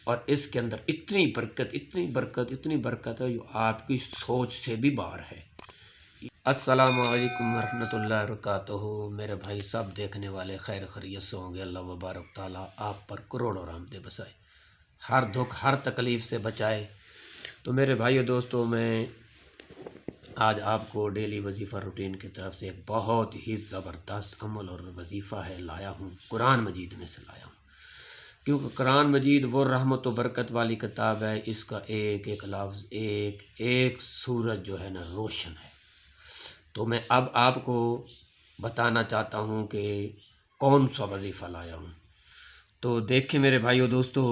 اور اس کے اندر اتنی برکت ہے جو آپ کی سوچ سے بھی باہر ہے۔ السلام علیکم ورحمۃ اللہ وبرکاتہ۔ میرے بھائی سب دیکھنے والے خیر خیریت سے ہوں گے، اللہ وبارک تعالیٰ آپ پر کروڑوں رحمتیں بسائے، ہر دکھ ہر تکلیف سے بچائے۔ تو میرے بھائیو دوستو، میں آج آپ کو ڈیلی وظیفہ روٹین کی طرف سے ایک بہت ہی زبردست عمل اور وظیفہ لایا ہوں، قرآن مجید میں سے لایا ہوں، کیونکہ قرآن مجید وہ رحمت و برکت والی کتاب ہے، اس کا ایک ایک لفظ ایک سورج جو ہے نا روشن ہے۔ تو میں اب آپ کو بتانا چاہتا ہوں کہ کون سا وظیفہ لایا ہوں۔ تو دیکھیں میرے بھائیو دوستو،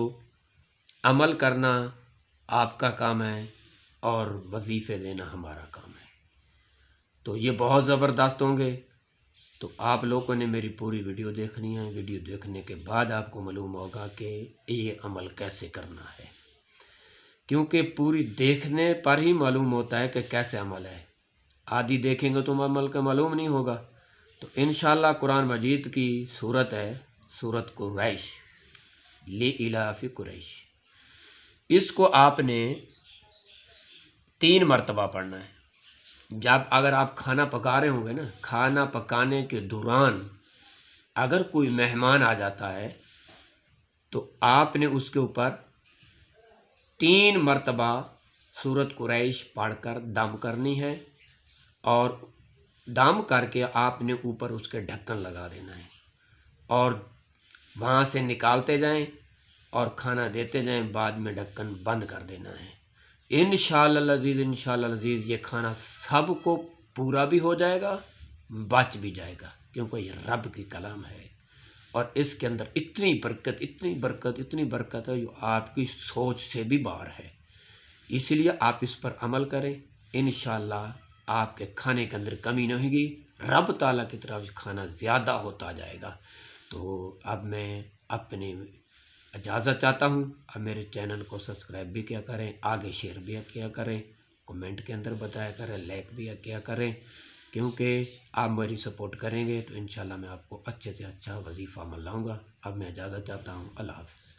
عمل کرنا آپ کا کام ہے اور وظیفے دینا ہمارا کام ہے، تو یہ بہت زبردست ہوں گے۔ تو آپ لوگوں نے میری پوری ویڈیو دیکھنی ہے، ویڈیو دیکھنے کے بعد آپ کو معلوم ہوگا کہ یہ عمل کیسے کرنا ہے، کیونکہ پوری دیکھنے پر ہی معلوم ہوتا ہے کہ کیسے عمل ہے، آدھی دیکھیں گے تو عمل کا معلوم نہیں ہوگا۔ تو انشاءاللہ قرآن مجید کی سورت ہے سورت قریش، لإلاف قریش، اس کو آپ نے 3 مرتبہ پڑھنا ہے۔ جب اگر آپ کھانا پکا رہے ہوں گے نا، کھانا پکانے کے دوران اگر کوئی مہمان آ جاتا ہے تو آپ نے اس کے اوپر 3 مرتبہ سورت قریش پڑھ کر دم کرنی ہے، اور دم کر کے آپ نے اوپر اس کے ڈھکن لگا دینا ہے، اور وہاں سے نکالتے جائیں اور کھانا دیتے جائیں، بعد میں ڈھکن بند کر دینا ہے۔ انشاءاللہ العزیز یہ کھانا سب کو پورا بھی ہو جائے گا، بچ بھی جائے گا، کیونکہ یہ رب کی کلام ہے، اور اس کے اندر اتنی برکت ہے جو آپ کی سوچ سے بھی باہر ہے۔ اس لیے آپ اس پر عمل کریں، انشاءاللہ آپ کے کھانے کے اندر کمی نہیں ہوگی، رب تعالیٰ کی طرف کھانا زیادہ ہوتا جائے گا۔ تو اب میں اپنی اجازت چاہتا ہوں، اب میرے چینل کو سبسکرائب بھی کیا کریں، آگے شیئر بھی کیا کریں، کمنٹ کے اندر بتایا کریں، لائک بھی کیا کریں، کیونکہ آپ میری سپورٹ کریں گے تو انشاءاللہ میں آپ کو اچھے سے اچھا وظیفہ عمل لاؤں گا۔ اب میں اجازت چاہتا ہوں، اللہ حافظ۔